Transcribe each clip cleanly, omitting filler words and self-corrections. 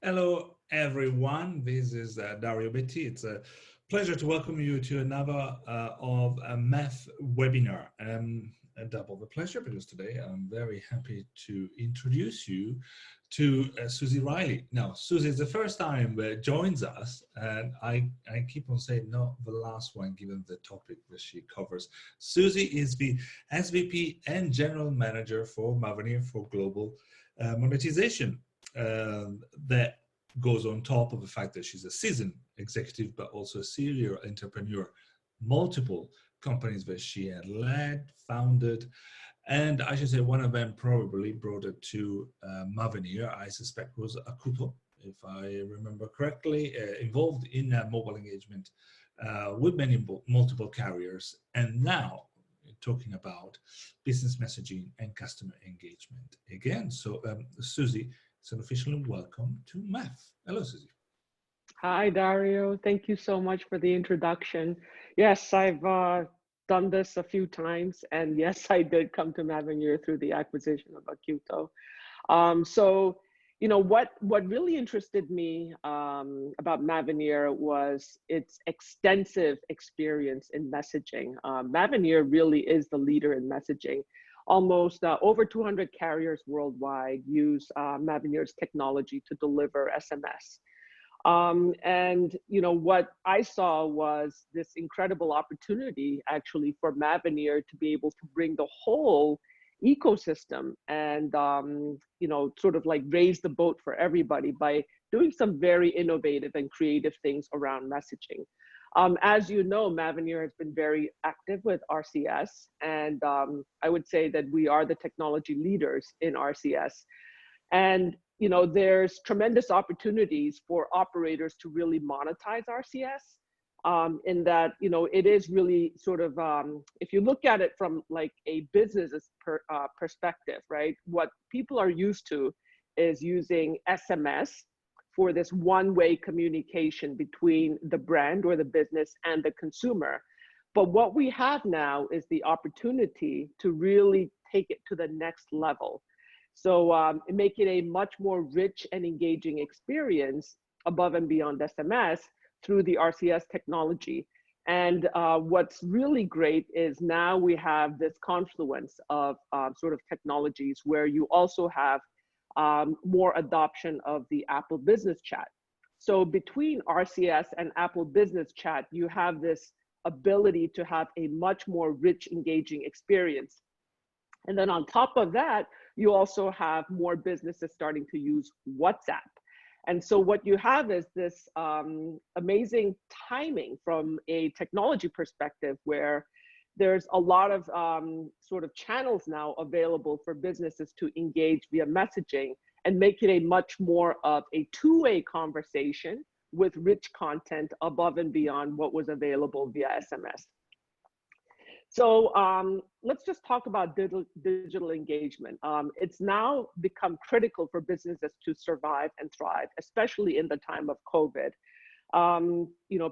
Hello, everyone. This is Dario Betti. It's a pleasure to welcome you to another of a MEF webinar. Double the pleasure because today I'm very happy to introduce you to Susie Riley. Now, Susie is the first time joins us, and I keep on saying not the last one given the topic that she covers. Susie is the SVP and General Manager for Mavenir for Global Monetization. That goes on top of the fact that she's a seasoned executive, but also a serial entrepreneur, multiple companies that she had led, founded, and I should say one of them probably brought it to Mavenir, I suspect was a couple, if I remember correctly, involved in mobile engagement with multiple carriers, and now talking about business messaging and customer engagement again. So Susie, it's an official welcome to MEF. Hello, Susie. Hi, Dario. Thank you so much for the introduction. Yes, I've done this a few times, and yes, I did come to Mavenir through the acquisition of Acuto. What really interested me about Mavenir was its extensive experience in messaging. Mavenir really is the leader in messaging. Almost over 200 carriers worldwide use Mavenir's technology to deliver SMS. What I saw was this incredible opportunity actually for Mavenir to be able to bring the whole ecosystem and sort of like raise the boat for everybody by doing some very innovative and creative things around messaging. As you know, Mavenir has been very active with RCS, and I would say that we are the technology leaders in RCS. And there's tremendous opportunities for operators to really monetize RCS in that, it is really sort of, if you look at it from like a business perspective, right? What people are used to is using SMS for this one-way communication between the brand or the business and the consumer. But what we have now is the opportunity to really take it to the next level. So make it a much more rich and engaging experience above and beyond SMS through the RCS technology. And what's really great is now we have this confluence of sort of technologies where you also have more adoption of the Apple Business Chat. So between RCS and Apple Business Chat, you have this ability to have a much more rich, engaging experience. And then on top of that, you also have more businesses starting to use WhatsApp. And so what you have is this amazing timing from a technology perspective where there's a lot of sort of channels now available for businesses to engage via messaging and make it a much more of a two-way conversation with rich content above and beyond what was available via SMS. So let's just talk about digital engagement. It's now become critical for businesses to survive and thrive, especially in the time of COVID.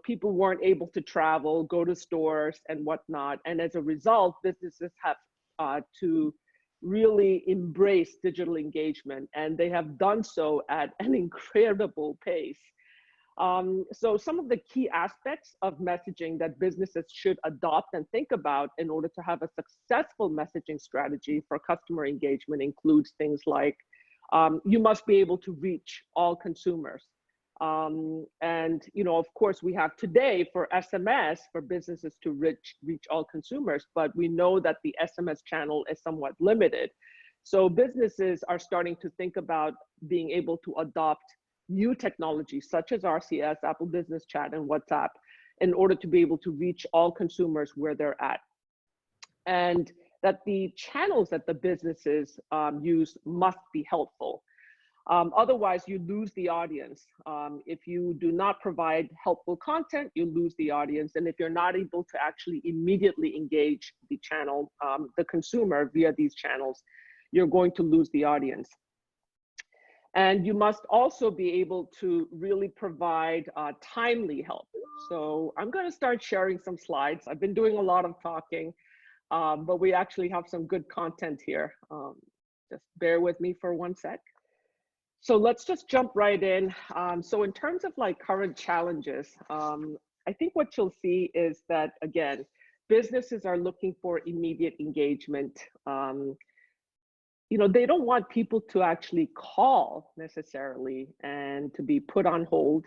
People weren't able to travel, go to stores and whatnot. And as a result, businesses have to really embrace digital engagement, and they have done so at an incredible pace. So some of the key aspects of messaging that businesses should adopt and think about in order to have a successful messaging strategy for customer engagement includes things like you must be able to reach all consumers. Of course, we have today for SMS for businesses to reach all consumers, but we know that the SMS channel is somewhat limited. So businesses are starting to think about being able to adopt new technologies such as RCS, Apple Business Chat, and WhatsApp in order to be able to reach all consumers where they're at. And that the channels that the businesses use must be helpful. Otherwise, you lose the audience. If you do not provide helpful content, you lose the audience. And if you're not able to actually immediately engage the channel, the consumer via these channels, you're going to lose the audience. And you must also be able to really provide timely help. So I'm going to start sharing some slides. I've been doing a lot of talking, but we actually have some good content here. Just bear with me for one sec. So let's just jump right in. So in terms of like current challenges, I think what you'll see is that, again, businesses are looking for immediate engagement. They don't want people to actually call necessarily and to be put on hold.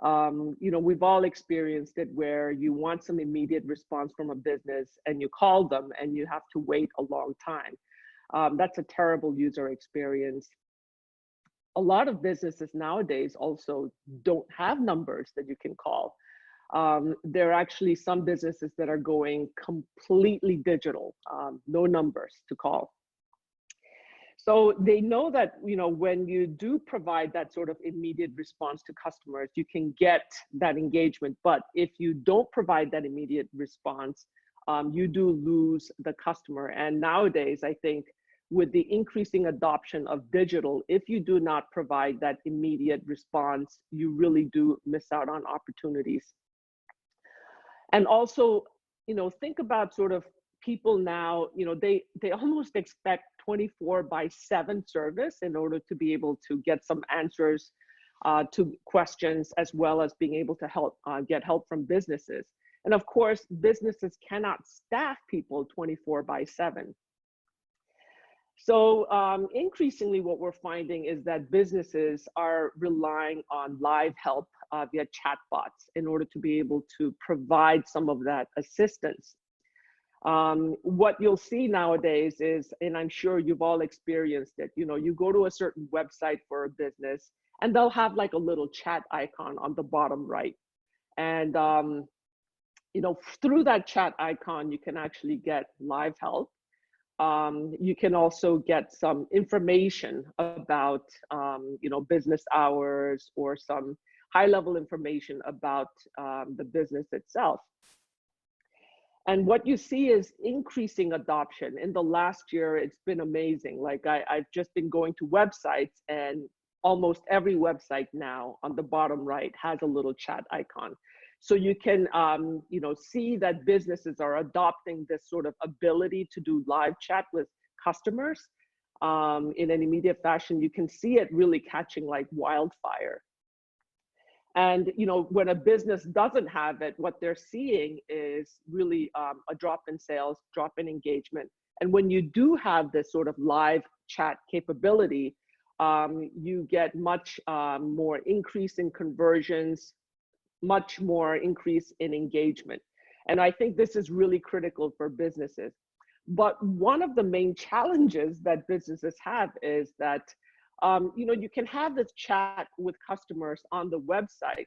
We've all experienced it where you want some immediate response from a business and you call them and you have to wait a long time. That's a terrible user experience. A lot of businesses nowadays also don't have numbers that you can call. There are actually some businesses that are going completely digital, no numbers to call. So they know that, when you do provide that sort of immediate response to customers, you can get that engagement. But if you don't provide that immediate response, you do lose the customer. And nowadays, I think with the increasing adoption of digital, if you do not provide that immediate response, you really do miss out on opportunities. And also, think about sort of people now, they almost expect 24/7 service in order to be able to get some answers to questions, as well as being able to get help from businesses. And of course, businesses cannot staff people 24/7. So increasingly what we're finding is that businesses are relying on live help via chatbots in order to be able to provide some of that assistance. What you'll see nowadays is, and I'm sure you've all experienced it, you go to a certain website for a business and they'll have like a little chat icon on the bottom right. And, through that chat icon, you can actually get live help. You can also get some information about, business hours or some high-level information about the business itself. And what you see is increasing adoption. In the last year, it's been amazing. Like I've just been going to websites, and almost every website now on the bottom right has a little chat icon. So you can, see that businesses are adopting this sort of ability to do live chat with customers in an immediate fashion. You can see it really catching like wildfire. And when a business doesn't have it, what they're seeing is really a drop in sales, drop in engagement. And when you do have this sort of live chat capability, you get much more increase in conversions, much more increase in engagement. And I think this is really critical for businesses. But one of the main challenges that businesses have is that you can have this chat with customers on the website,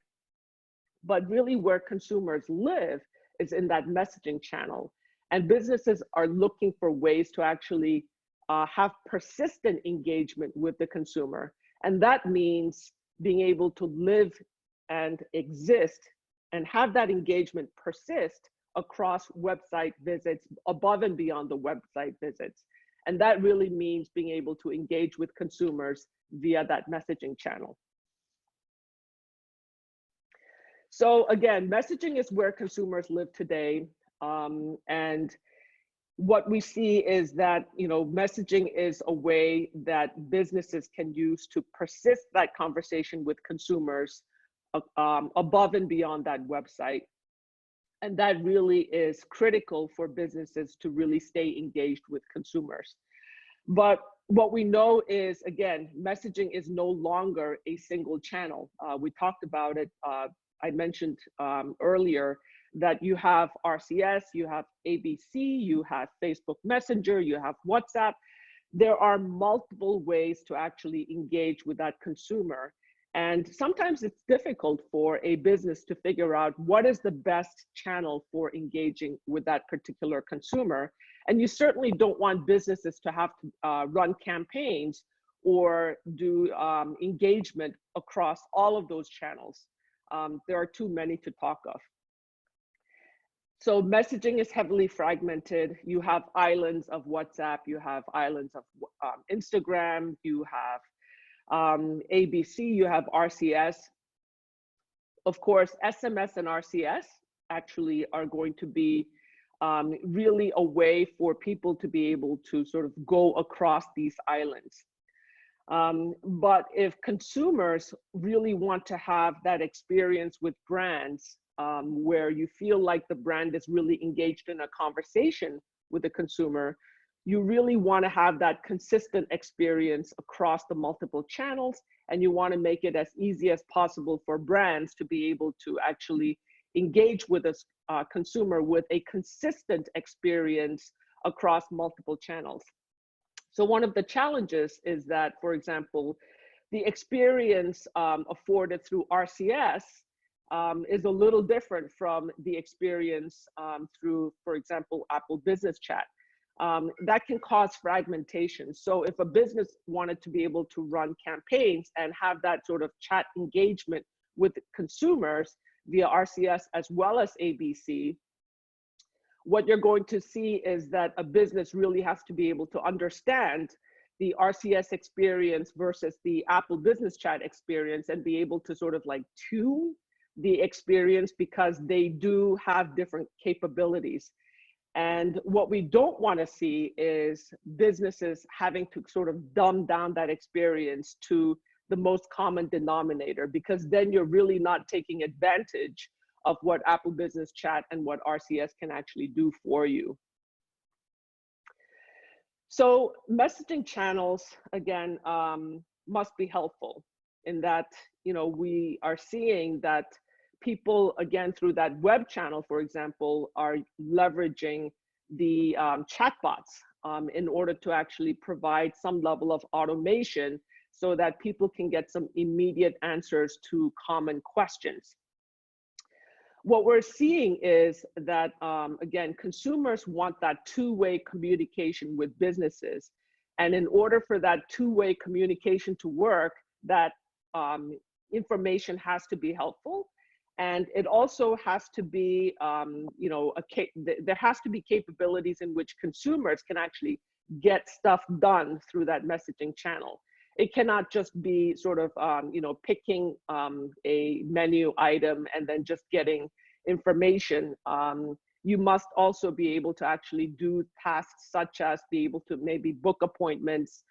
but really where consumers live is in that messaging channel. And businesses are looking for ways to actually have persistent engagement with the consumer. And that means being able to live and exist and have that engagement persist across website visits, above and beyond the website visits. And that really means being able to engage with consumers via that messaging channel. So again, messaging is where consumers live today. And what we see is that, messaging is a way that businesses can use to persist that conversation with consumers above and beyond that website. And that really is critical for businesses to really stay engaged with consumers. But what we know is, again, messaging is no longer a single channel. We talked about it. I mentioned earlier that you have RCS, you have ABC, you have Facebook Messenger, you have WhatsApp. There are multiple ways to actually engage with that consumer. And sometimes it's difficult for a business to figure out what is the best channel for engaging with that particular consumer. And you certainly don't want businesses to have to run campaigns or do engagement across all of those channels. There are too many to talk of. So messaging is heavily fragmented. You have islands of WhatsApp, you have islands of Instagram, you have ABC, you have RCS. Of course, SMS and RCS actually are going to be really a way for people to be able to sort of go across these islands. But if consumers really want to have that experience with brands, where you feel like the brand is really engaged in a conversation with the consumer, you really want to have that consistent experience across the multiple channels, and you want to make it as easy as possible for brands to be able to actually engage with a consumer with a consistent experience across multiple channels. So one of the challenges is that, for example, the experience afforded through RCS is a little different from the experience through, for example, Apple Business Chat. That can cause fragmentation. So if a business wanted to be able to run campaigns and have that sort of chat engagement with consumers via RCS as well as ABC, what you're going to see is that a business really has to be able to understand the RCS experience versus the Apple Business Chat experience and be able to sort of like tune the experience, because they do have different capabilities. And what we don't want to see is businesses having to sort of dumb down that experience to the most common denominator, because then you're really not taking advantage of what Apple Business Chat and what RCS can actually do for you. So messaging channels, again, must be helpful in that, we are seeing that people, again, through that web channel, for example, are leveraging the chatbots in order to actually provide some level of automation so that people can get some immediate answers to common questions. What we're seeing is that, again, consumers want that two-way communication with businesses. And in order for that two-way communication to work, that information has to be helpful. And it also has to be, there has to be capabilities in which consumers can actually get stuff done through that messaging channel. It cannot just be sort of, picking a menu item and then just getting information. You must also be able to actually do tasks such as be able to maybe book appointments,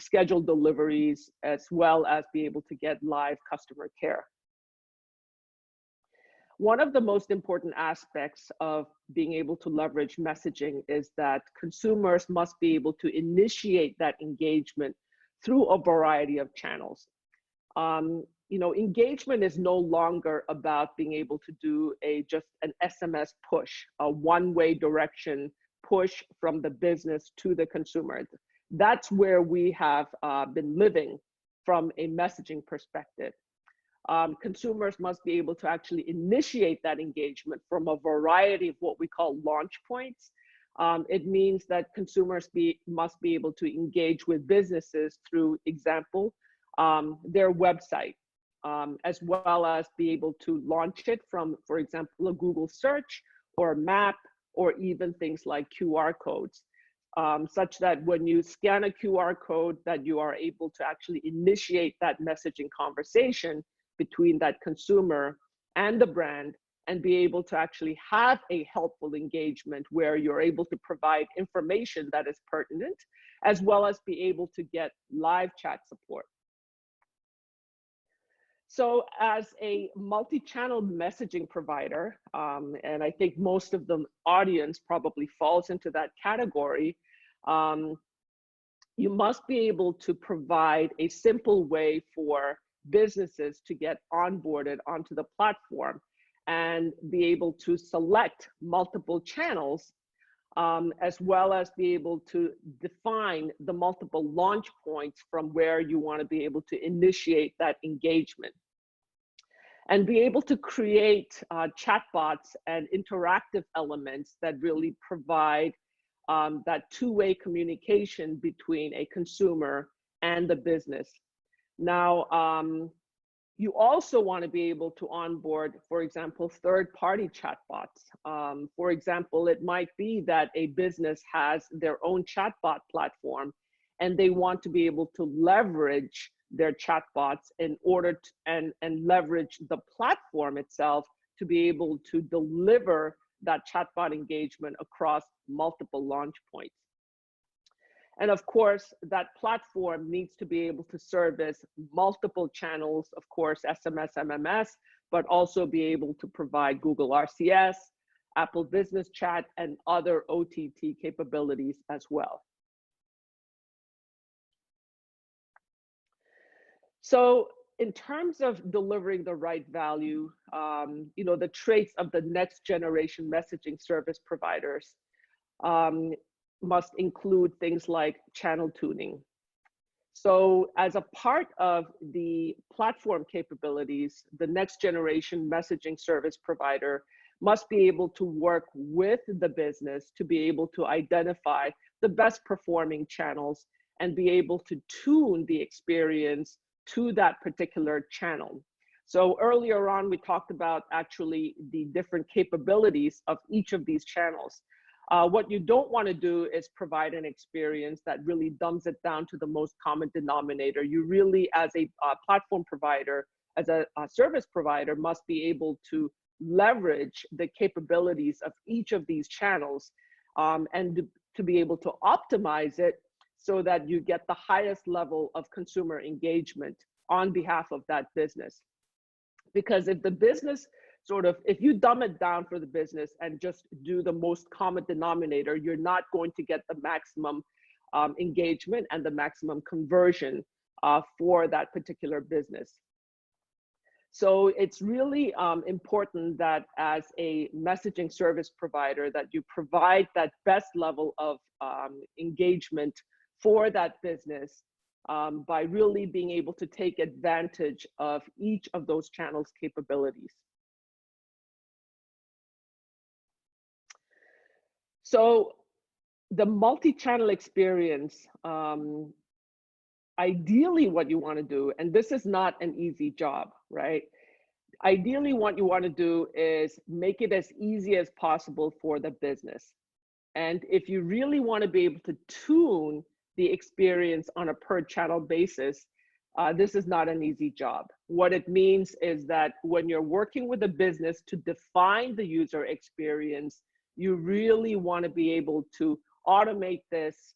schedule deliveries, as well as be able to get live customer care. One of the most important aspects of being able to leverage messaging is that consumers must be able to initiate that engagement through a variety of channels. Engagement is no longer about being able to do just an SMS push, a one-way direction push from the business to the consumer. That's where we have been living from a messaging perspective. Consumers must be able to actually initiate that engagement from a variety of what we call launch points. It means that consumers must be able to engage with businesses through, example, their website, as well as be able to launch it from, for example, a Google search or a map, or even things like QR codes, such that when you scan a QR code, that you are able to actually initiate that messaging conversation between that consumer and the brand, and be able to actually have a helpful engagement where you're able to provide information that is pertinent, as well as be able to get live chat support. So as a multi-channel messaging provider, and I think most of the audience probably falls into that category, you must be able to provide a simple way for businesses to get onboarded onto the platform and be able to select multiple channels, as well as be able to define the multiple launch points from where you want to be able to initiate that engagement. And be able to create chatbots and interactive elements that really provide that two-way communication between a consumer and the business. Now, you also want to be able to onboard, for example, third-party chatbots. For example, it might be that a business has their own chatbot platform, and they want to be able to leverage their chatbots in order to, and leverage the platform itself to be able to deliver that chatbot engagement across multiple launch points. And of course, that platform needs to be able to service multiple channels, of course, SMS, MMS, but also be able to provide Google RCS, Apple Business Chat, and other OTT capabilities as well. So in terms of delivering the right value, the traits of the next generation messaging service providers must include things like channel tuning. So as a part of the platform capabilities, the next generation messaging service provider must be able to work with the business to be able to identify the best performing channels and be able to tune the experience to that particular channel. So earlier on, we talked about actually the different capabilities of each of these channels. What you don't want to do is provide an experience that really dumbs it down to the most common denominator. You really, as a platform provider, as a service provider, must be able to leverage the capabilities of each of these channels and to be able to optimize it so that you get the highest level of consumer engagement on behalf of that business. Because if the business if you dumb it down for the business and just do the most common denominator, you're not going to get the maximum engagement and the maximum conversion for that particular business. So it's really important that as a messaging service provider that you provide that best level of engagement for that business by really being able to take advantage of each of those channels' capabilities. So the multi-channel experience, ideally what you want to do, and this is not an easy job, right? Ideally what you want to do is make it as easy as possible for the business. And if you really want to be able to tune the experience on a per channel basis, this is not an easy job. What it means is that when you're working with a business to define the user experience, you really want to be able to automate this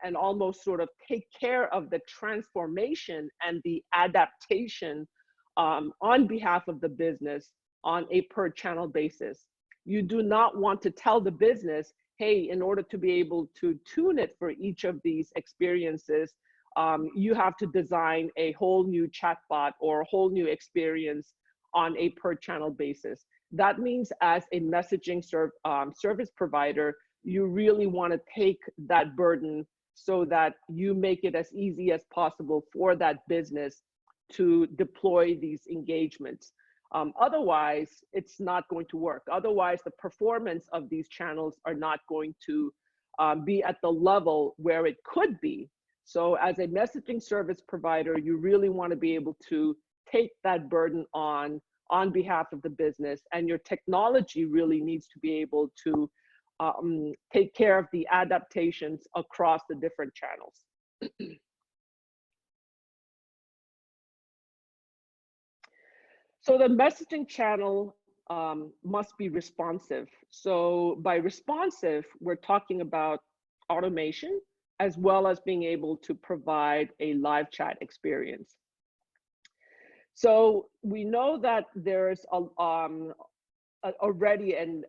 and almost take care of the transformation and the adaptation on behalf of the business on a per channel basis. You do not want to tell the business, hey, in order to be able to tune it for each of these experiences, you have to design a whole new chatbot or a whole new experience on a per channel basis. That means as a messaging service provider, you really want to take that burden so that you make it as easy as possible for that business to deploy these engagements. Otherwise, it's not going to work. Otherwise, the performance of these channels are not going to be at the level where it could be. So as a messaging service provider, you really want to be able to take that burden on behalf of the business, and your technology really needs to be able to take care of the adaptations across the different channels. So the messaging channel must be responsive. So by responsive, we're talking about automation as well as being able to provide a live chat experience. So we know that there's already an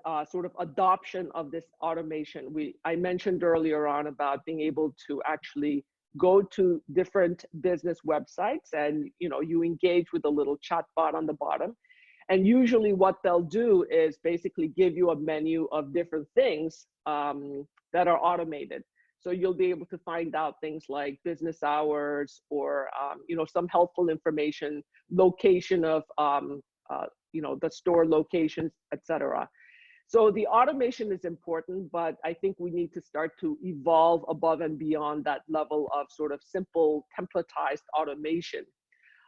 adoption of this automation. I mentioned earlier on about being able to actually go to different business websites and you engage with a little chat bot on the bottom. And usually what they'll do is basically give you a menu of different things that are automated. So you'll be able to find out things like business hours or some helpful information, location of the store locations, etc. So the automation is important, but I think we need to start to evolve above and beyond that level of simple templatized automation.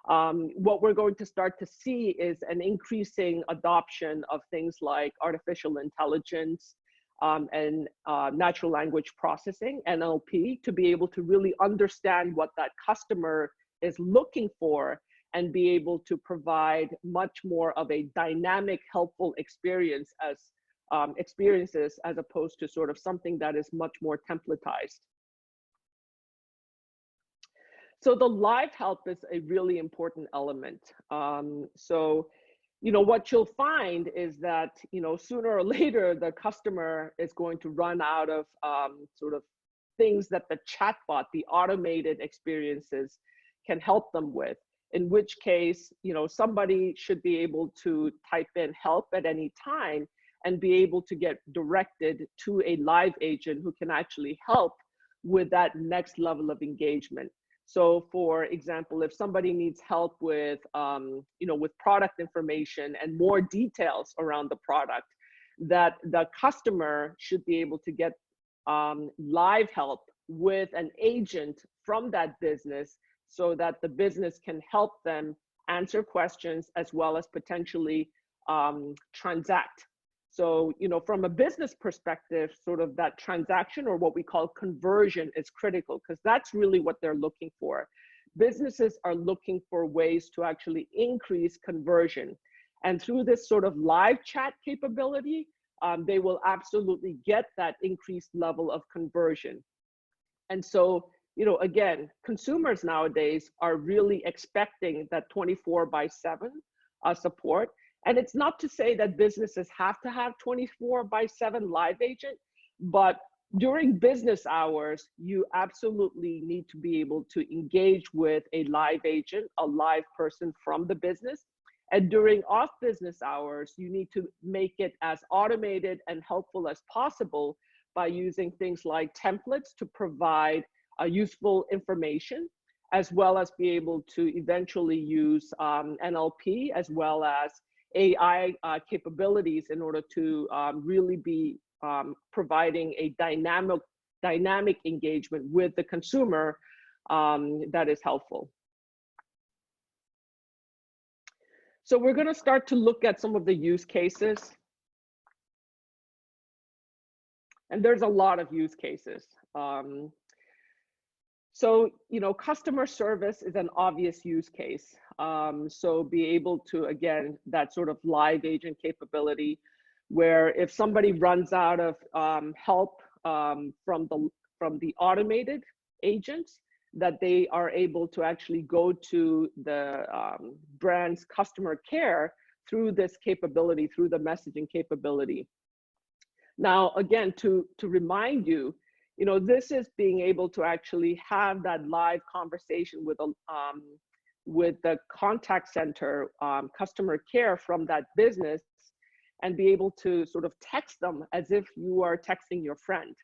What we're going to start to see is an increasing adoption of things like artificial intelligence and natural language processing, NLP, to be able to really understand what that customer is looking for and be able to provide much more of a dynamic, helpful experiences as opposed to something that is much more templatized. So the live help is a really important element. So, what you'll find is that, sooner or later, the customer is going to run out of sort of things that the chatbot, the automated experiences, can help them with. In which case, somebody should be able to type in help at any time and be able to get directed to a live agent who can actually help with that next level of engagement. So for example, if somebody needs help with, with product information and more details around the product, that the customer should be able to get live help with an agent from that business so that the business can help them answer questions as well as potentially transact. So, from a business perspective, sort of that transaction, or what we call conversion, is critical, because that's really what they're looking for. Businesses are looking for ways to actually increase conversion. And through this sort of live chat capability, they will absolutely get that increased level of conversion. And so, again, consumers nowadays are really expecting that 24/7 support. And it's not to say that businesses have to have 24/7 live agent, but during business hours, you absolutely need to be able to engage with a live agent, a live person from the business. And during off business hours, you need to make it as automated and helpful as possible by using things like templates to provide useful information, as well as be able to eventually use NLP as well as AI capabilities in order to really be providing a dynamic engagement with the consumer that is helpful. So we're going to start to look at some of the use cases. And there's a lot of use cases. So, customer service is an obvious use case. So be able to, again, that sort of live agent capability, where if somebody runs out of help from the automated agents, that they are able to actually go to the brand's customer care through this capability, through the messaging capability. Now, again, to remind you, this is being able to actually have that live conversation with the contact center, customer care from that business, and be able to sort of text them as if you are texting your friend,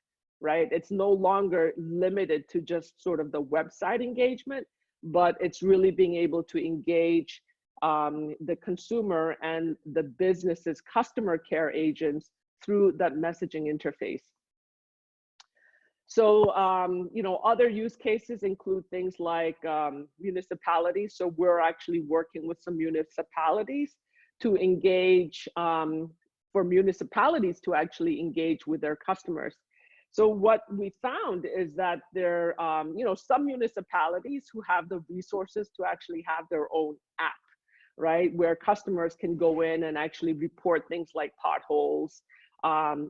right? It's no longer limited to just sort of the website engagement, but it's really being able to engage the consumer and the business's customer care agents through that messaging interface. So, other use cases include things like municipalities. So we're actually working with some municipalities to engage, for municipalities to actually engage with their customers. So what we found is that there, some municipalities who have the resources to actually have their own app, right? Where customers can go in and actually report things like potholes,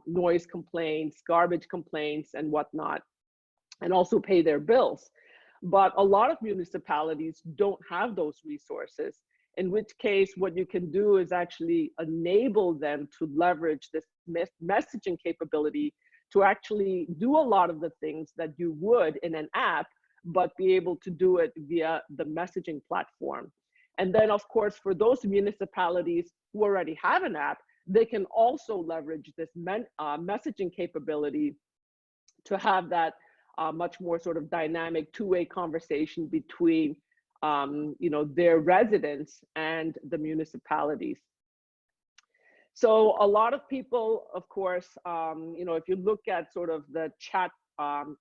noise complaints, garbage complaints, and whatnot, and also pay their bills. But a lot of municipalities don't have those resources, in which case what you can do is actually enable them to leverage this messaging capability to actually do a lot of the things that you would in an app, but be able to do it via the messaging platform. And then, of course, for those municipalities who already have an app, they can also leverage this messaging capability to have that much more sort of dynamic two-way conversation between their residents and the municipalities. So a lot of people, of course, if you look at sort of the chat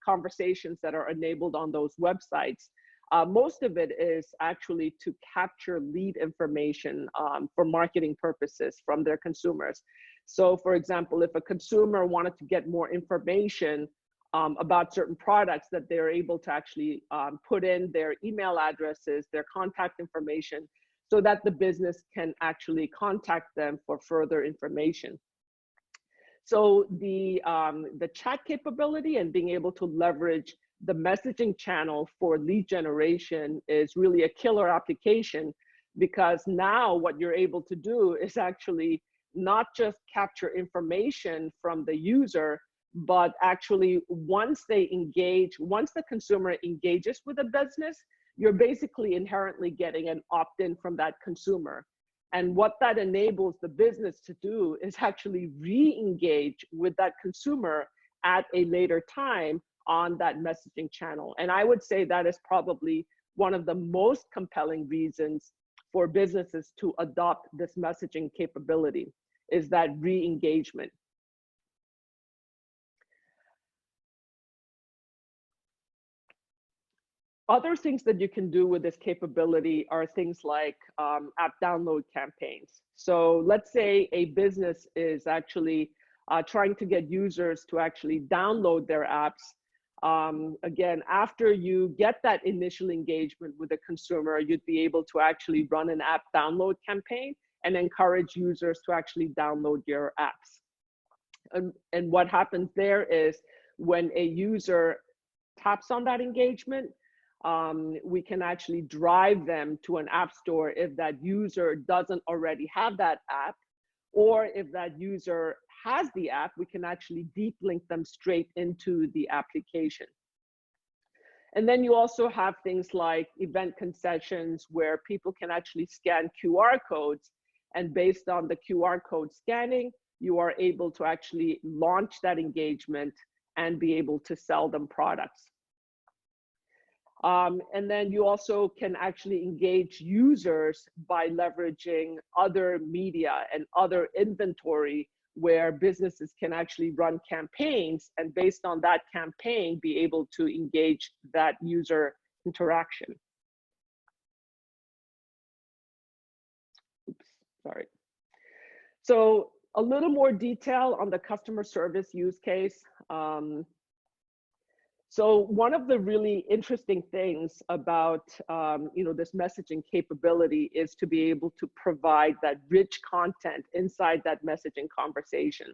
conversations that are enabled on those websites, most of it is actually to capture lead information for marketing purposes from their consumers. So for example, if a consumer wanted to get more information about certain products, that they're able to actually put in their email addresses, their contact information, so that the business can actually contact them for further information. So the chat capability and being able to leverage the messaging channel for lead generation is really a killer application, because now what you're able to do is actually not just capture information from the user, but actually once the consumer engages with a business, you're basically inherently getting an opt-in from that consumer. And what that enables the business to do is actually re-engage with that consumer at a later time on that messaging channel. And I would say that is probably one of the most compelling reasons for businesses to adopt this messaging capability, is that re-engagement. Other things that you can do with this capability are things like app download campaigns. So let's say a business is actually trying to get users to actually download their apps. Again, after you get that initial engagement with the consumer, you'd be able to actually run an app download campaign and encourage users to actually download your apps. And what happens there is when a user taps on that engagement, we can actually drive them to an app store if that user doesn't already have that app, or if that user has the app, we can actually deep link them straight into the application. And then you also have things like event concessions, where people can actually scan QR codes, and based on the QR code scanning, you are able to actually launch that engagement and be able to sell them products. And then you also can actually engage users by leveraging other media and other inventory, where businesses can actually run campaigns, and based on that campaign, be able to engage that user interaction. Oops, sorry. So a little more detail on the customer service use case. So one of the really interesting things about this messaging capability is to be able to provide that rich content inside that messaging conversation.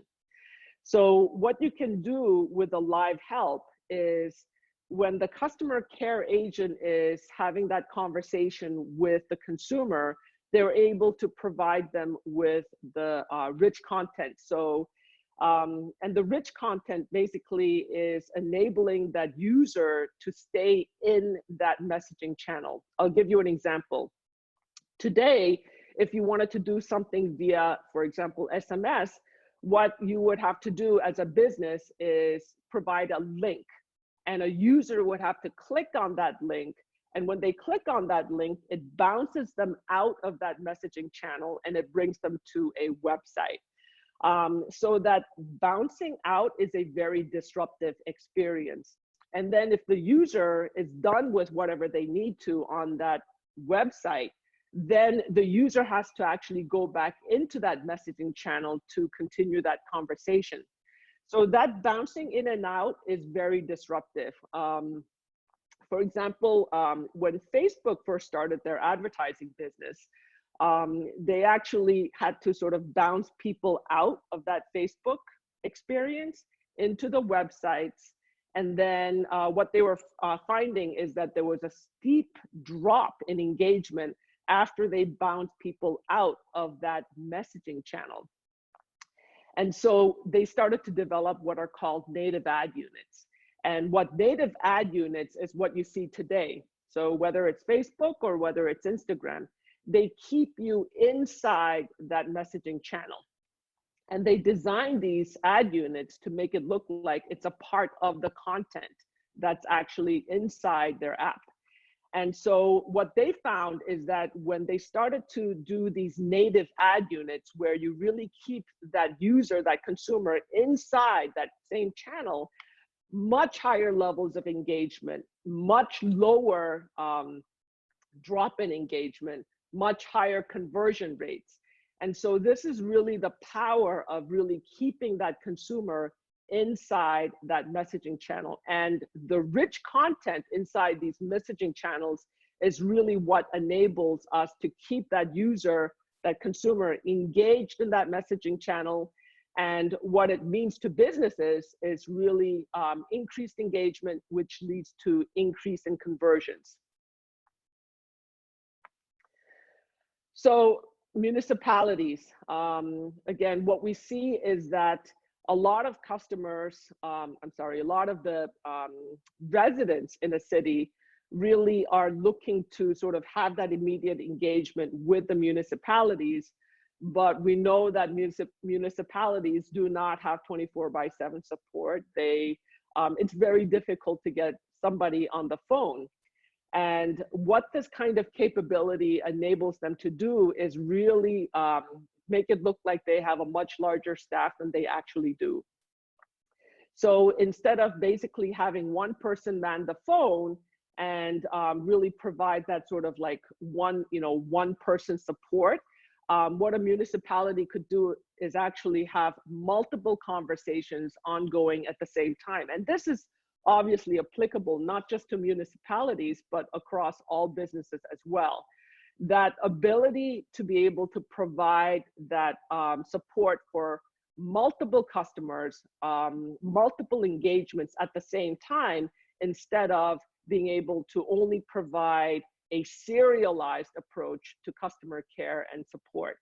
So what you can do with a live help is, when the customer care agent is having that conversation with the consumer, they're able to provide them with the rich content. So and the rich content basically is enabling that user to stay in that messaging channel. I'll give you an example. Today, if you wanted to do something via, for example, SMS, what you would have to do as a business is provide a link, and a user would have to click on that link. And when they click on that link, it bounces them out of that messaging channel and it brings them to a website. So that bouncing out is a very disruptive experience. And then if the user is done with whatever they need to on that website, then the user has to actually go back into that messaging channel to continue that conversation. So that bouncing in and out is very disruptive. For example, when Facebook first started their advertising business, they actually had to sort of bounce people out of that Facebook experience into the websites. And then what they were finding is that there was a steep drop in engagement after they bounced people out of that messaging channel. And so they started to develop what are called native ad units. And what native ad units is what you see today. So whether it's Facebook or whether it's Instagram, they keep you inside that messaging channel. And they design these ad units to make it look like it's a part of the content that's actually inside their app. And so what they found is that when they started to do these native ad units, where you really keep that user, that consumer inside that same channel, much higher levels of engagement, much lower drop in engagement, much higher conversion rates. And so this is really the power of really keeping that consumer inside that messaging channel. And the rich content inside these messaging channels is really what enables us to keep that user, that consumer, engaged in that messaging channel. And what it means to businesses is really increased engagement, which leads to increase in conversions. So municipalities, again, what we see is that a lot of customers, a lot of the residents in a city really are looking to sort of have that immediate engagement with the municipalities. But we know that municipalities do not have 24/7 support. It's very difficult to get somebody on the phone. And what this kind of capability enables them to do is really make it look like they have a much larger staff than they actually do. So instead of basically having one person man the phone and really provide that sort of like one person support, what a municipality could do is actually have multiple conversations ongoing at the same time. And this is obviously applicable not just to municipalities, but across all businesses as well. That ability to be able to provide that support for multiple customers, multiple engagements at the same time, instead of being able to only provide a serialized approach to customer care and support.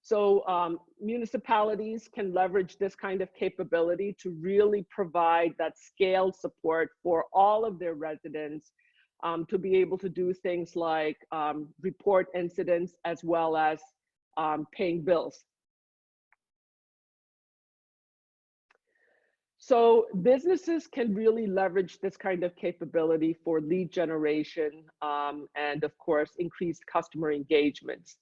So municipalities can leverage this kind of capability to really provide that scaled support for all of their residents, to be able to do things like report incidents as well as paying bills. So businesses can really leverage this kind of capability for lead generation and of course, increased customer engagements.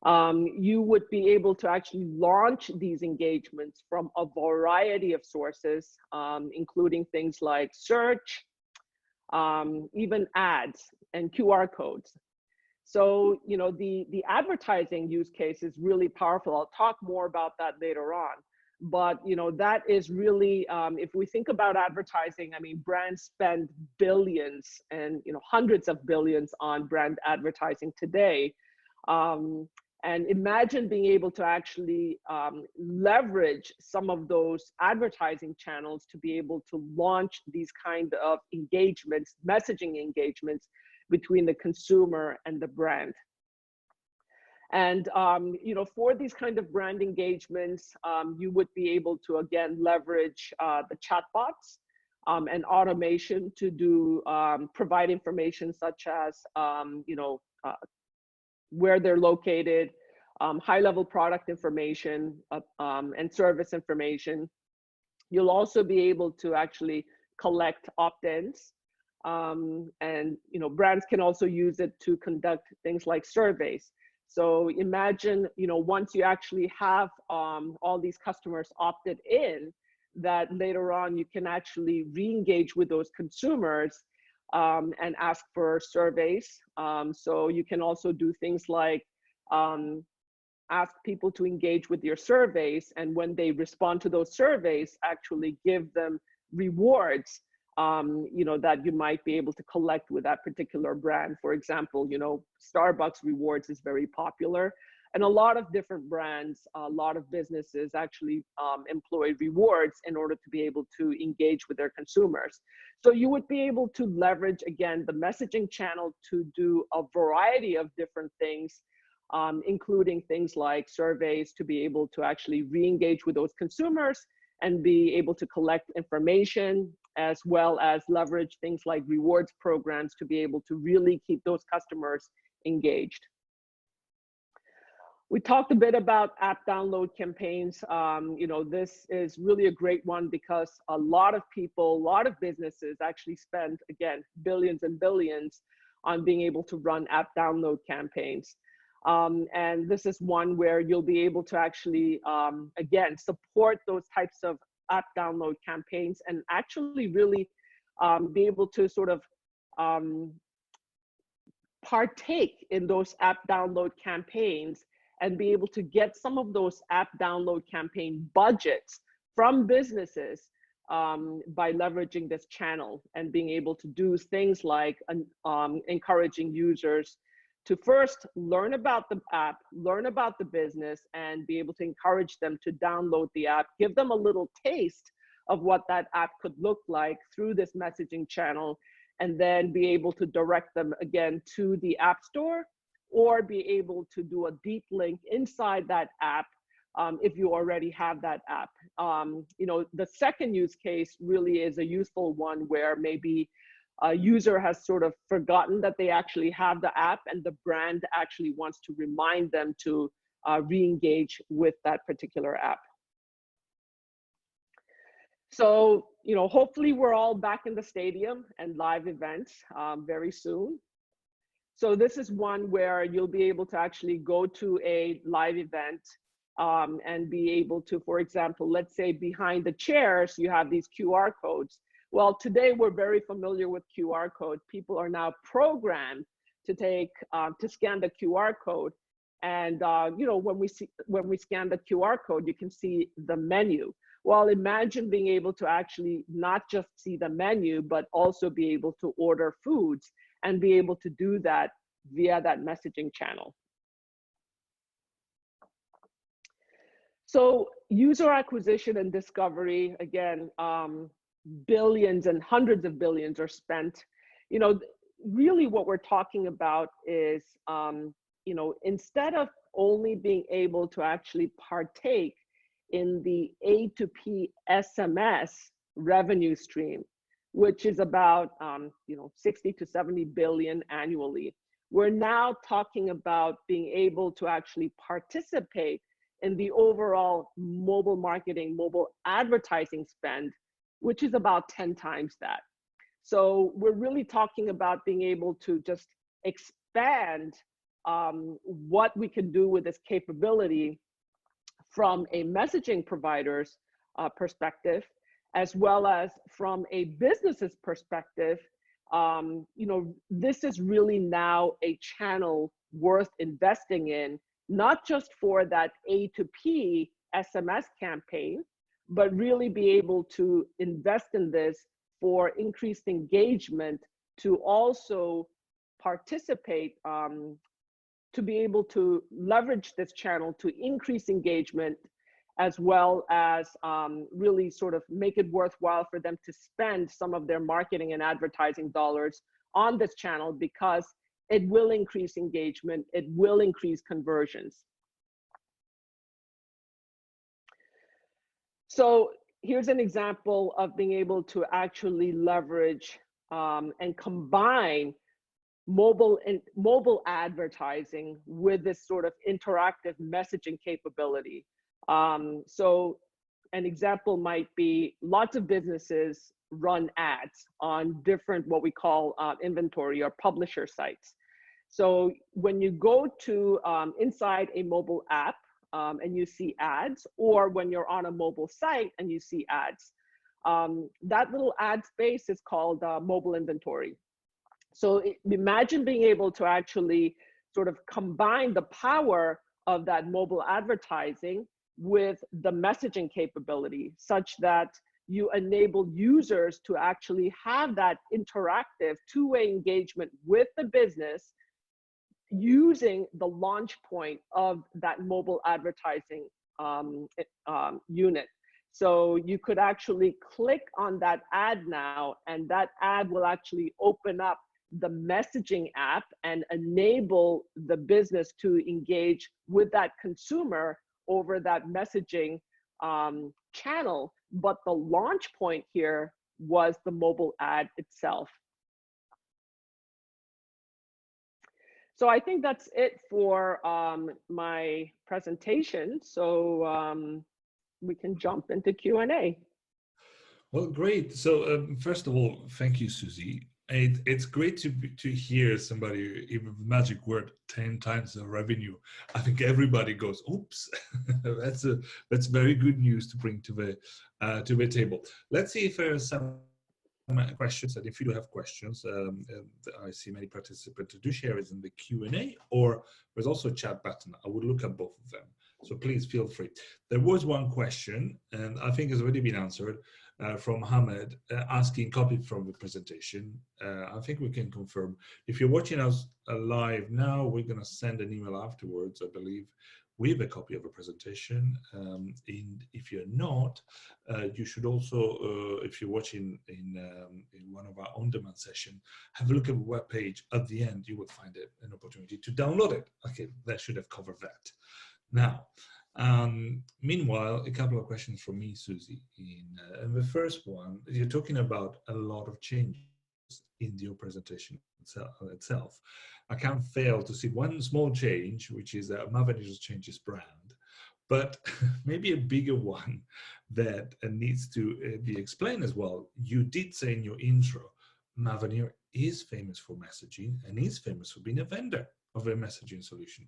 You would be able to actually launch these engagements from a variety of sources, including things like search, even ads and QR codes. So, the advertising use case is really powerful. I'll talk more about that later on. But, that is really, if we think about advertising, I mean, brands spend billions and, hundreds of billions on brand advertising today. And imagine being able to actually leverage some of those advertising channels to be able to launch these kind of engagements, messaging engagements between the consumer and the brand. And, for these kind of brand engagements, you would be able to, again, leverage the chatbots and automation to do, provide information such as, where they're located, high-level product information, and service information. You'll also be able to actually collect opt-ins, and brands can also use it to conduct things like surveys. So imagine, once you actually have all these customers opted in, that later on you can actually re-engage with those consumers and ask for surveys. So you can also do things like ask people to engage with your surveys, and when they respond to those surveys, actually give them rewards that you might be able to collect with that particular brand. For example, Starbucks rewards is very popular, and a lot of different brands, a lot of businesses actually employ rewards in order to be able to engage with their consumers. So you would be able to leverage, again, the messaging channel to do a variety of different things, including things like surveys, to be able to actually re-engage with those consumers and be able to collect information, as well as leverage things like rewards programs to be able to really keep those customers engaged. We talked a bit about app download campaigns. This is really a great one because a lot of people, a lot of businesses actually spend, again, billions and billions on being able to run app download campaigns. And this is one where you'll be able to actually, again, support those types of app download campaigns and actually really be able to sort of partake in those app download campaigns and be able to get some of those app download campaign budgets from businesses by leveraging this channel and being able to do things like encouraging users to first learn about the app, learn about the business, and be able to encourage them to download the app, give them a little taste of what that app could look like through this messaging channel, and then be able to direct them again to the App Store, or be able to do a deep link inside that app if you already have that app. You know, the second use case really is a useful one where maybe a user has sort of forgotten that they actually have the app, and the brand actually wants to remind them to re-engage with that particular app. So, you know, hopefully we're all back in the stadium and live events very soon. So this is one where you'll be able to actually go to a live event and be able to, for example, let's say behind the chairs, you have these QR codes. Well, today we're very familiar with QR codes. People are now programmed to scan the QR code. And you know, when we scan the QR code, you can see the menu. Well, imagine being able to actually not just see the menu, but also be able to order foods and be able to do that via that messaging channel. So user acquisition and discovery, again, billions and hundreds of billions are spent. You know, really what we're talking about is, you know, instead of only being able to actually partake in the A2P SMS revenue stream, which is about, you know, 60 to 70 billion annually, we're now talking about being able to actually participate in the overall mobile marketing, mobile advertising spend, which is about 10 times that. So we're really talking about being able to just expand what we can do with this capability from a messaging provider's perspective, as well as from a business's perspective. You know, this is really now a channel worth investing in, not just for that A2P SMS campaign, but really be able to invest in this for increased engagement, to also participate, to be able to leverage this channel to increase engagement, as well as really sort of make it worthwhile for them to spend some of their marketing and advertising dollars on this channel, because it will increase engagement, it will increase conversions. So here's an example of being able to actually leverage and combine mobile advertising with this sort of interactive messaging capability. So an example might be, lots of businesses run ads on different, what we call inventory or publisher sites. So when you go to inside a mobile app and you see ads, or when you're on a mobile site and you see ads, that little ad space is called mobile inventory. So imagine being able to actually sort of combine the power of that mobile advertising with the messaging capability, such that you enable users to actually have that interactive two-way engagement with the business using the launch point of that mobile advertising unit. So you could actually click on that ad now, and that ad will actually open up the messaging app and enable the business to engage with that consumer over that messaging channel. But the launch point here was the mobile ad itself. So I think that's it for my presentation. So we can jump into Q&A. Well, great. So first of all, thank you, Susie. It's great to hear somebody, even the magic word, 10 times the revenue. I think everybody goes, oops, that's very good news to bring to the table. Let's see if there are some questions, and if you do have questions, I see many participants do share it in the Q&A, or there's also a chat button. I would look at both of them. So please feel free. There was one question, and I think it's already been answered from Hamed, asking copy from the presentation. I think we can confirm. If you're watching us live now, we're going to send an email afterwards, I believe, with a copy of a presentation. And if you're not, you should also, if you're watching in one of our on-demand session, have a look at the webpage. At the end, you will find an opportunity to download it. Okay, that should have covered that. Now, meanwhile, a couple of questions from me, Susie. In the first one, you're talking about a lot of changes in your presentation itself. I can't fail to see one small change, which is that Mavenir changes brand, but maybe a bigger one that needs to be explained as well. You did say in your intro, Mavenir is famous for messaging and is famous for being a vendor of a messaging solution.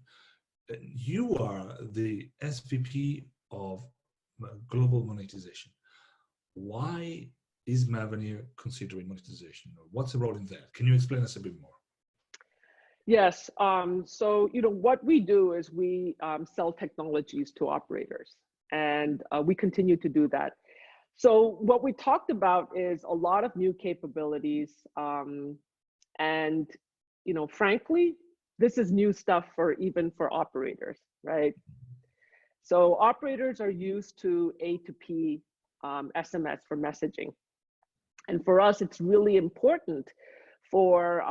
You are the SVP of global monetization. Why is Mavenir considering monetization? What's the role in that? Can you explain us a bit more? Yes. So, what we do is we sell technologies to operators, and we continue to do that. So what we talked about is a lot of new capabilities. And, frankly, this is new stuff even for operators, right? So operators are used to A2P SMS for messaging. And for us, it's really important for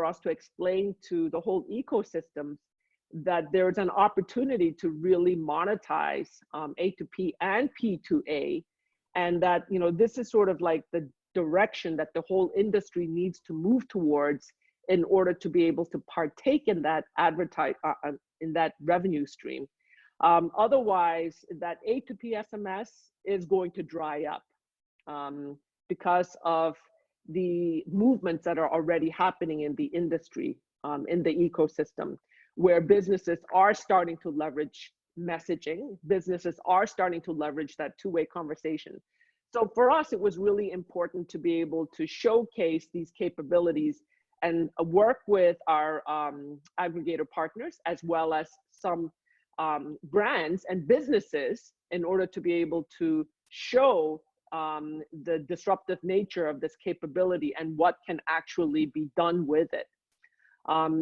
us to explain to the whole ecosystem that there's an opportunity to really monetize A2P and P2A, and that this is sort of like the direction that the whole industry needs to move towards in order to be able to partake in that in that revenue stream. Otherwise, that A2P SMS is going to dry up because of the movements that are already happening in the industry, in the ecosystem, where businesses are starting to leverage messaging, businesses are starting to leverage that two-way conversation. So for us, it was really important to be able to showcase these capabilities and work with our aggregator partners, as well as some brands and businesses, in order to be able to show the disruptive nature of this capability and what can actually be done with it.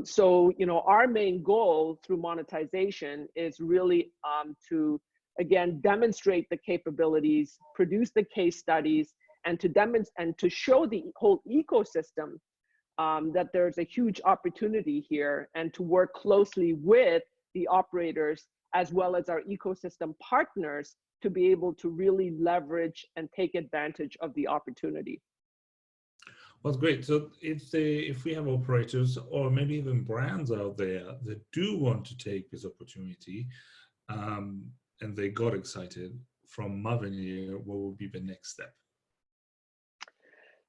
So, our main goal through monetization is really to, again, demonstrate the capabilities, produce the case studies, and to show the whole ecosystem that there's a huge opportunity here, and to work closely with the operators as well as our ecosystem partners to be able to really leverage and take advantage of the opportunity. Well, great. So if we have operators or maybe even brands out there that do want to take this opportunity and they got excited from Mavenir, what would be the next step?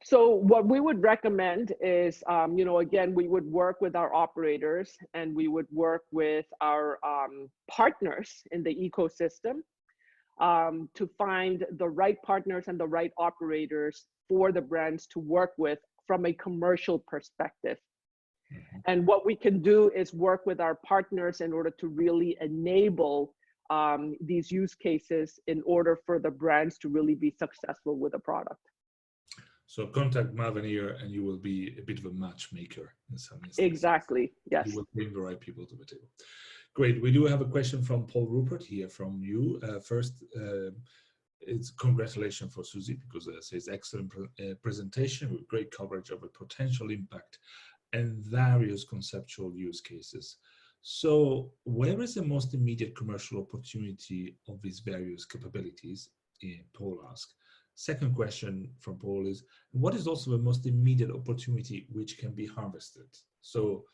So what we would recommend is, again, we would work with our operators and we would work with our partners in the ecosystem to find the right partners and the right operators for the brands to work with from a commercial perspective. Mm-hmm. And what we can do is work with our partners in order to really enable these use cases in order for the brands to really be successful with a product. So contact Mavenir and you will be a bit of a matchmaker in some instances. Exactly, yes. You will bring the right people to the table. Great. We do have a question from Paul Rupert here from you. First, it's congratulations for Susie, because it says excellent presentation with great coverage of a potential impact and various conceptual use cases. So where is the most immediate commercial opportunity of these various capabilities? Paul asked. Second question from Paul is, what is also the most immediate opportunity which can be harvested? So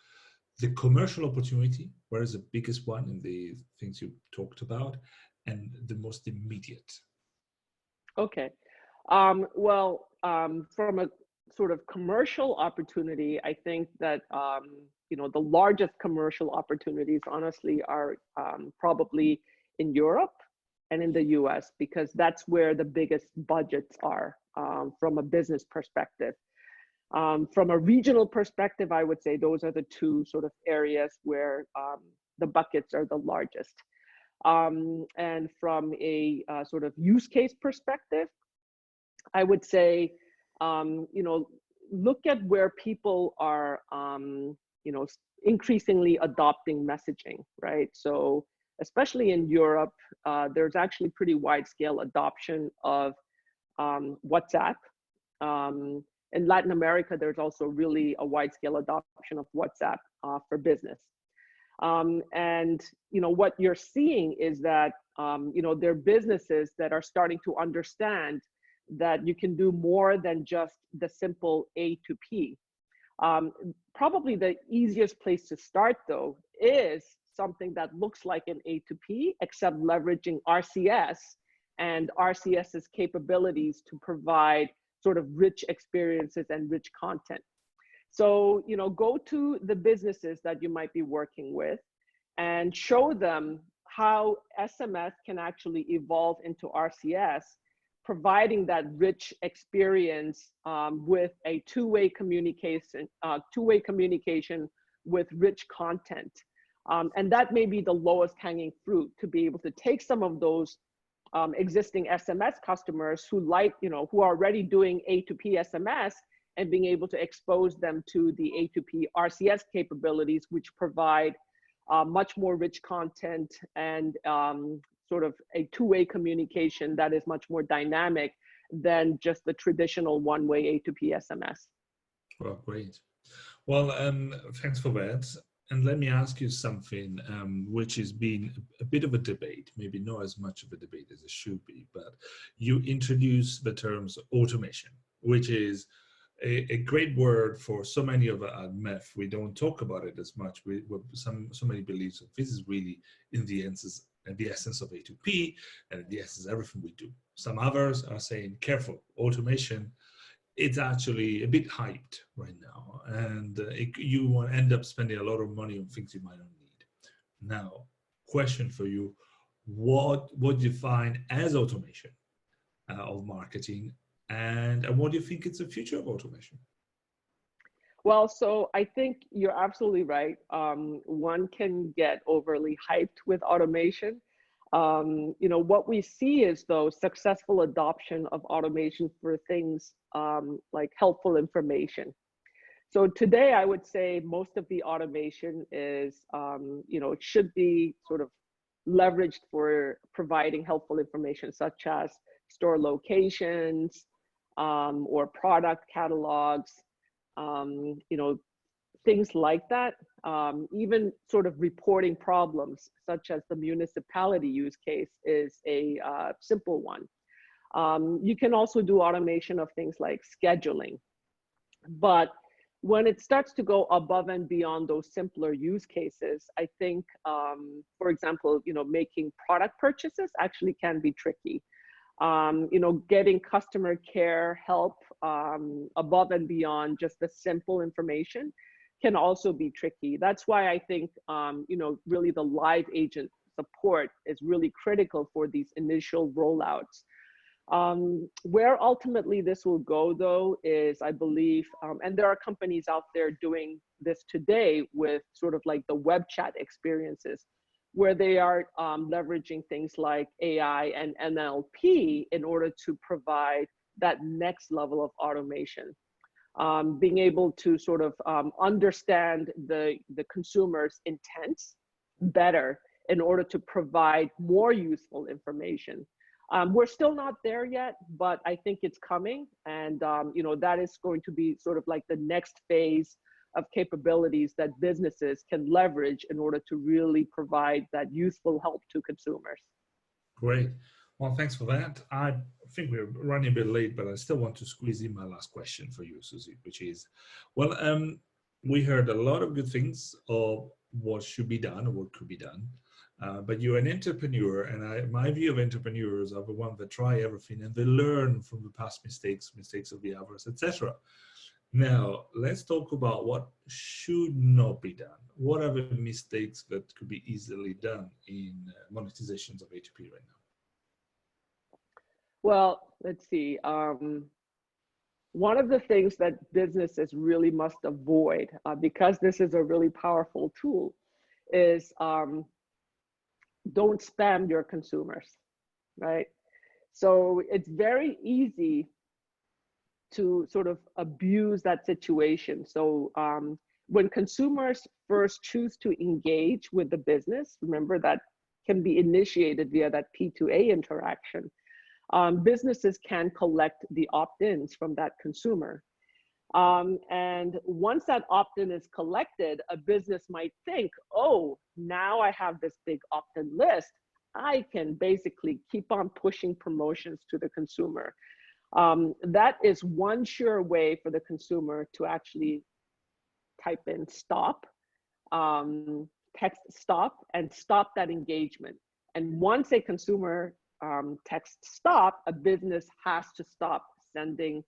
the commercial opportunity, where is the biggest one in the things you talked about, and the most immediate? Okay. From a sort of commercial opportunity, I think that, the largest commercial opportunities, honestly, are probably in Europe and in the US, because that's where the biggest budgets are from a business perspective. From a regional perspective, I would say those are the two sort of areas where the buckets are the largest. And from a sort of use case perspective, I would say, look at where people are, increasingly adopting messaging, right? So especially in Europe, there's actually pretty wide scale adoption of WhatsApp. In Latin America, there's also really a wide scale adoption of WhatsApp for business. And what you're seeing is that there are businesses that are starting to understand that you can do more than just the simple A to P. Probably the easiest place to start, though, is something that looks like an A to P, except leveraging RCS and RCS's capabilities to provide sort of rich experiences and rich content. So, go to the businesses that you might be working with and show them how SMS can actually evolve into RCS, providing that rich experience with a two-way communication with rich content. And that may be the lowest hanging fruit, to be able to take some of those existing SMS customers who who are already doing A to P SMS, and being able to expose them to the A to P RCS capabilities, which provide much more rich content and sort of a two-way communication that is much more dynamic than just the traditional one-way A to P SMS. Well, great. Well, thanks for that. And let me ask you something which has been a bit of a debate, maybe not as much of a debate as it should be, but you introduce the terms automation, which is a great word for so many of us at MEF. We don't talk about it as much. So many believe that this is really in the essence of A2P, and in the essence everything we do. Some others are saying, careful, automation, it's actually a bit hyped right now, and you will end up spending a lot of money on things you might not need. Now, question for you, what do you find as automation of marketing, and what do you think is the future of automation? Well, so I think you're absolutely right. One can get overly hyped with automation. What we see is, though, successful adoption of automation for things like helpful information. So today, I would say most of the automation is, it should be sort of leveraged for providing helpful information, such as store locations or product catalogs, things like that. Even sort of reporting problems, such as the municipality use case, is a simple one. You can also do automation of things like scheduling. But when it starts to go above and beyond those simpler use cases, I think, for example, making product purchases actually can be tricky. Getting customer care help above and beyond just the simple information can also be tricky. That's why I think, really the live agent support is really critical for these initial rollouts. Where ultimately this will go, though, is, I believe, and there are companies out there doing this today with sort of like the web chat experiences, where they are leveraging things like AI and NLP in order to provide that next level of automation. Being able to sort of understand the consumer's intent better in order to provide more useful information. We're still not there yet, but I think it's coming. And that is going to be sort of like the next phase of capabilities that businesses can leverage in order to really provide that useful help to consumers. Great. Well, thanks for that. I think we're running a bit late, but I still want to squeeze in my last question for you, Susie, which is, well, we heard a lot of good things of what should be done or what could be done. But you're an entrepreneur, and my view of entrepreneurs are the ones that try everything and they learn from the past mistakes of the others, etc. Now, let's talk about what should not be done. What are the mistakes that could be easily done in monetizations of A2P right now? Well, let's see. One of the things that businesses really must avoid, because this is a really powerful tool, is don't spam your consumers, right? So it's very easy to sort of abuse that situation. So when consumers first choose to engage with the business, remember that can be initiated via that P2A interaction. Businesses can collect the opt-ins from that consumer. And once that opt-in is collected, a business might think, oh, now I have this big opt-in list. I can basically keep on pushing promotions to the consumer. That is one sure way for the consumer to actually type in stop, text stop, and stop that engagement. And once a consumer texts stop, a business has to stop sending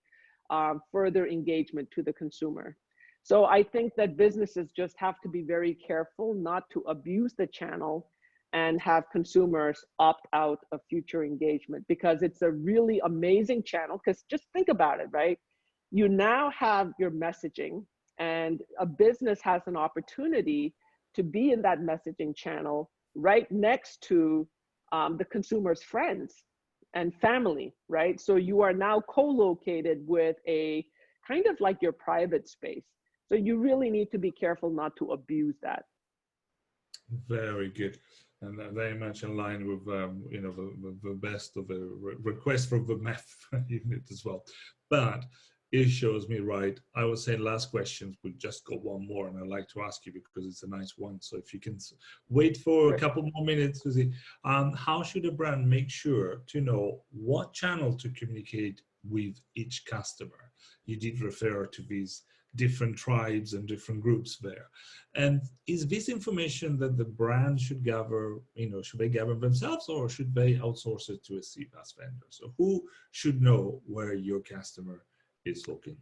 further engagement to the consumer. So I think that businesses just have to be very careful not to abuse the channel and have consumers opt out of future engagement, because it's a really amazing channel. Because just think about it, right? You now have your messaging, and a business has an opportunity to be in that messaging channel right next to the consumer's friends and family, right? So you are now co-located with a kind of like your private space. So you really need to be careful not to abuse that. Very good. And very much in line with you know, the best of the request from the MEF unit as well. But it shows me right. I was saying last questions, we just got one more, and I'd like to ask you because it's a nice one. So if you can wait for a couple more minutes, Susie, how should a brand make sure to know what channel to communicate with each customer? You did refer to these different tribes and different groups there. And is this information that the brand should gather, you know, should they gather themselves, or should they outsource it to a CPaaS vendor? So who should know where your customer is looking?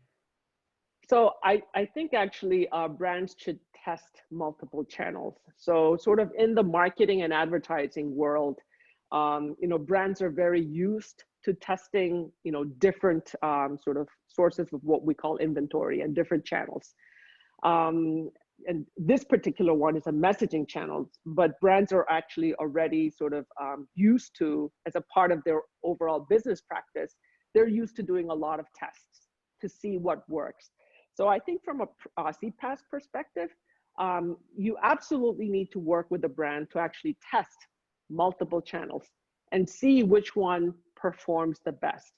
So I think actually brands should test multiple channels. So sort of in the marketing and advertising world, you know, brands are very used to testing, you know, different sort of sources of what we call inventory and different channels. And this particular one is a messaging channel, but brands are actually already sort of used to, as a part of their overall business practice, they're used to doing a lot of tests to see what works. So I think from a CPaaS perspective, you absolutely need to work with the brand to actually test multiple channels and see which one performs the best.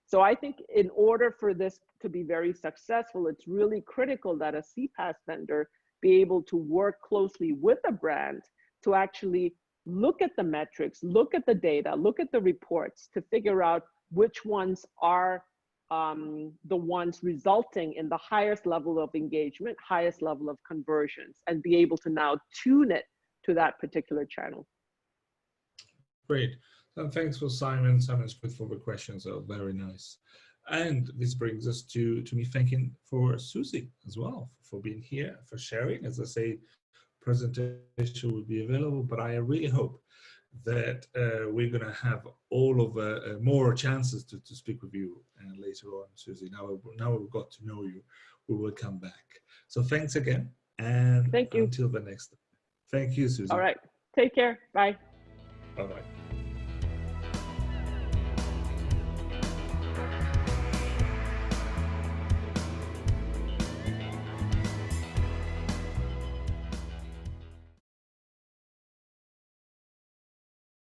So I think in order for this to be very successful, it's really critical that a CPaaS vendor be able to work closely with a brand to actually look at the metrics, look at the data, look at the reports to figure out which ones are the ones resulting in the highest level of engagement, highest level of conversions, and be able to now tune it to that particular channel. Great. And thanks for Simon. Simon's put for the questions, are very nice. And this brings us to me thanking for Susie as well for being here, for sharing. As I say, presentation will be available, but I really hope that we're going to have all of more chances to speak with you later on, Susie. Now we've got to know you, we will come back. So thanks again, and thank you. Until the next time. Thank you, Susie. All right, take care. Bye. Bye-bye.